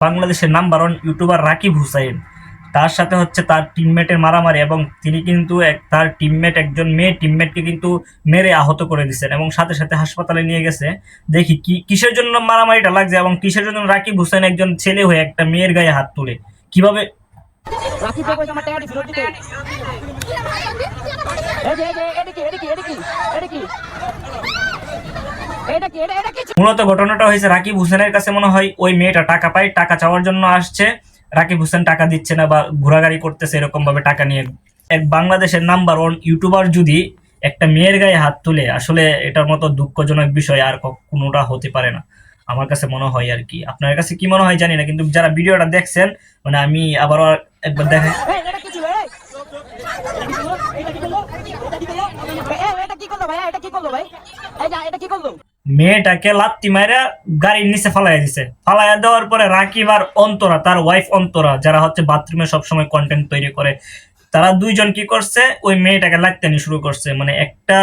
বাংলাদেশের number 1 YouTuber Rakib Hussain, তার সাথে হচ্ছে তার টিমমেটের মারামারি, এবং তিনি কিন্তু তার টিমমেট, একজন মেয়ে টিমমেটকে কিন্তু মেরে আহত করে দিচ্ছেন এবং সাথে সাথে হাসপাতালে নিয়ে গেছে। দেখি কিসের জন্য মারামারিটা লাগছে এবং কিসের জন্য রাকিব হুসাইন একজন ছেলে হয়ে একটা মেয়ের গায়ে হাত তুলে কিভাবে। মূলত ঘটনাটা হয়েছে রাকিব হুসেনের কাছে মনে হয় ওই মেয়েটা টাকা পায়, টাকা চাওয়ার জন্য আসছে। রাকিব হোসেন টাকা দিচ্ছে না বা ঘোরাঘুরি করতেছে এরকম ভাবে টাকা নিয়ে। এক বাংলাদেশের নাম্বার 1 ইউটিউবার যদি একটা মেয়ের গায়ে হাত তুলে, আসলে এটার মতো দুঃখজনক বিষয় আর কোনোটা হতে পারে না আমার কাছে মনে হয় আর কি। আপনার কাছে কি মনে হয় জানি না, কিন্তু যারা ভিডিওটা দেখছেন, মানে আমি আবারও একবার দেখেন। মেয়েটাকে লাত্তি মাইরা গাড়ির নিচে ফালাইয়া দিছে। ফালাইয়া দেওয়ার পরে রাকিব আর অন্তরা, তার ওয়াইফ অন্তরা, যারা হচ্ছে বাথরুমে সবসময় কন্টেন্ট তৈরি করে, তারা দুইজন কি করছে, ওই মেয়েটাকে লাত্তানি শুরু করছে। মানে একটা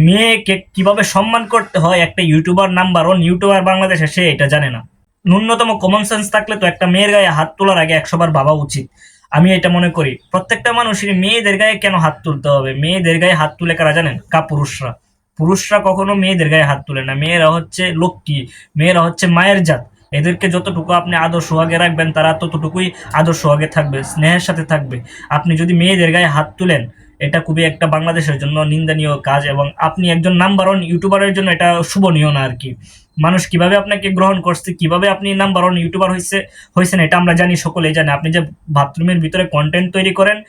মেয়েকে কিভাবে সম্মান করতে হয় একটা ইউটিউবার, নাম্বার 1 ইউটিউবার বাংলাদেশে, সে এটা জানে না। ন্যূনতম কমন সেন্স থাকলে তো একটা মেয়ের গায়ে হাত তোলার আগে 100 বার ভাবা উচিত। আমি এটা মনে করি প্রত্যেকটা মানুষের মেয়েদের গায়ে কেন হাত তুলতে হবে। মেয়েদের গায়ে হাত তুলে কারা জানেন? পুরুষরা। পুরুষরা কখনো মেয়েদের গায়ে হাত তুলে না। মেয়েরা হচ্ছে লক্ষ্মী, মেয়েরা হচ্ছে মায়ের জাত। এদেরকে যতটুকু আপনি আদর সোহাগে রাখবেন, তারা ততটুকুই আদর সোহাগে থাকবে, স্নেহের সাথে থাকবে। আপনি যদি মেয়েদের গায়ে হাত তুলেন, এটা খুবই একটা বাংলাদেশের জন্য নিন্দনীয় কাজ, এবং আপনি একজন নাম্বার 1 ইউটিউবারের জন্য এটা শুভনীয় না আর কি। মানুষ কিভাবে আপনাকে গ্রহণ করছে, কিভাবে আপনি নাম্বার 1 ইউটিউবার হয়েছেন, এটা আমরা জানি, সকলেই জানে। আপনি যে বাথরুমের ভিতরে কন্টেন্ট তৈরি করেন,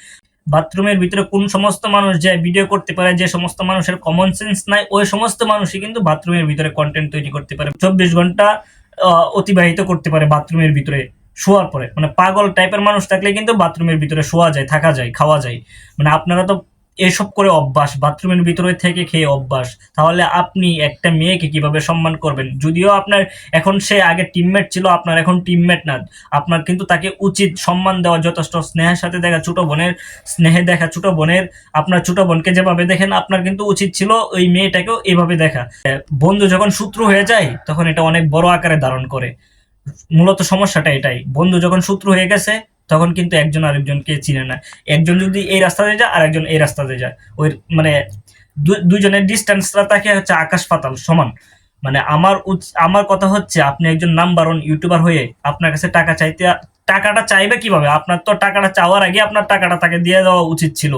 বাথরুমের ভিতরে কোন সমস্ত মানুষ যে ভিডিও করতে পারে, যে সমস্ত মানুষের কমন সেন্স নাই, ওই সমস্ত মানুষই কিন্তু বাথরুমের ভিতরে কন্টেন্ট তৈরি করতে পারে। 24 ঘন্টা অতিবাহিত করতে পারে বাথরুমের ভিতরে শোয়ার পরে। মানে পাগল টাইপের মানুষ থাকলে কিন্তু বাথরুমের ভিতরে শোয়া যায়, থাকা যায়, খাওয়া যায়। মানে আপনারা তো এসব করে অভ্যাস, বাথরুমের ভিতরে থেকে খেয়ে অভ্যাস, তাহলে আপনি একটা মেয়েকে কিভাবে সম্মান করবেন? যদিও আপনার এখন সে আগে টিমমেট ছিল, আপনার এখন টিমমেট না, আপনার কিন্তু তাকে উচিত সম্মান দেওয়া যথেষ্ট। স্নেহের সাথে দেখা ছোট বোনের, স্নেহে দেখা ছোট বোনের, আপনার ছোট বোনকে যেভাবে দেখেন, আপনার কিন্তু উচিত ছিল ওই মেয়েটাকেও এভাবে দেখা। বন্ধু যখন শত্রু হয়ে যায়, তখন এটা অনেক বড় আকারে ধারণ করে। মূলত সমস্যাটা এটাই, বন্ধু যখন শত্রু হয়ে গেছে, তখন কিন্তু একজন আরেকজনকে চিনে না। একজন যদি এই রাস্তাতে যায়, আর একজন এই রাস্তাতে যায়, ওই মানে দুইজনের ডিস্টেন্সটা থাকে হচ্ছে আকাশ পাতাল সমান। মানে আমার কথা হচ্ছে, আপনি একজন নাম্বার 1 ইউটিউবার হয়ে আপনার কাছে টাকাটা চাইবে কিভাবে? আপনার তো টাকাটা চাওয়ার আগে আপনার টাকাটা তাকে দিয়ে দেওয়া উচিত ছিল।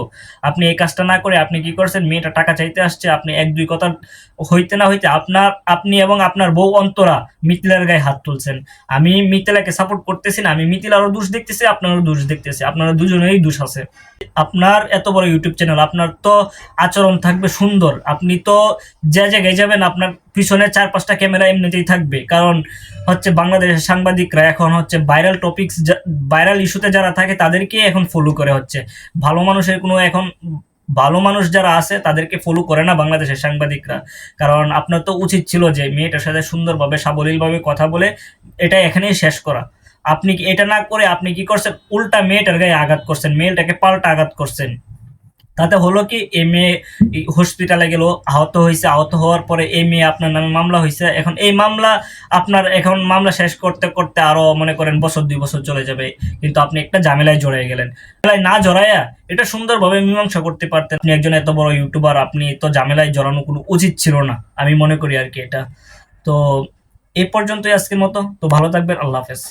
আপনি এই কাজটা না করে আপনি কি করছেন, মেয়েটা টাকা চাইতে আসছে, আপনি 1-2 কথা হইতে না হইতে আপনি এবং আপনার বউ অন্তরা মিথিলার গায়ে হাত তুলছেন। আমি মিথিলাকে সাপোর্ট করতেছি না, আমি মিথিলারও দোষ দেখতেছি, আপনারও দোষ দেখতেছি, আপনারা দুজনেরই দোষ আছে। আপনার এত বড় ইউটিউব চ্যানেল, আপনার তো আচরণ থাকবে সুন্দর। আপনি তো যে জায়গায় যাবেন, আপনার পিছনে 4-5টা ক্যামেরা এমনিতেই থাকবে, কারণ হচ্ছে বাংলাদেশের সাংবাদিকরা এখন হচ্ছে ভাইরাল ইস্যুতে যারা থাকে তাদেরকে এখন ফলো করে হচ্ছে। ভালো মানুষের কোনো এখন ভালো মানুষ যারা আছে তাদেরকে ফলো করে না বাংলাদেশের সাংবাদিকরা। কারণ আপনার তো উচিত ছিল যে মেয়েটার সাথে সুন্দরভাবে সাবলীলভাবে কথা বলে এটা এখানেই শেষ করা। আপনি এটা না করে আপনি কি করছেন, উল্টা মেয়েটার গায়ে আঘাত করছেন, মেয়েটাকে পাল্টা আঘাত করছেন। তাতে হলো কি, এই মেয়ে হসপিটালে গেল, আহত হয়েছে। আহত হওয়ার পরে এই মেয়ে আপনার নামে মামলা হয়েছে। এখন এই মামলা এখন মামলা শেষ করতে করতে আরো মনে করেন 1-2 বছর চলে যাবে, কিন্তু আপনি একটা ঝামেলায় জড়াই গেলেন। ঝামেলায় না জড়াইয়া এটা সুন্দরভাবে মীমাংসা করতে পারতেন। আপনি একজন এত বড় ইউটিউবার, আপনি তো ঝামেলায় জড়ানো কোনো উচিত ছিল না, আমি মনে করি আর কি এটা। তো এই পর্যন্তই আজকের মতো। তো ভালো থাকবেন, আল্লাহ হাফেজ।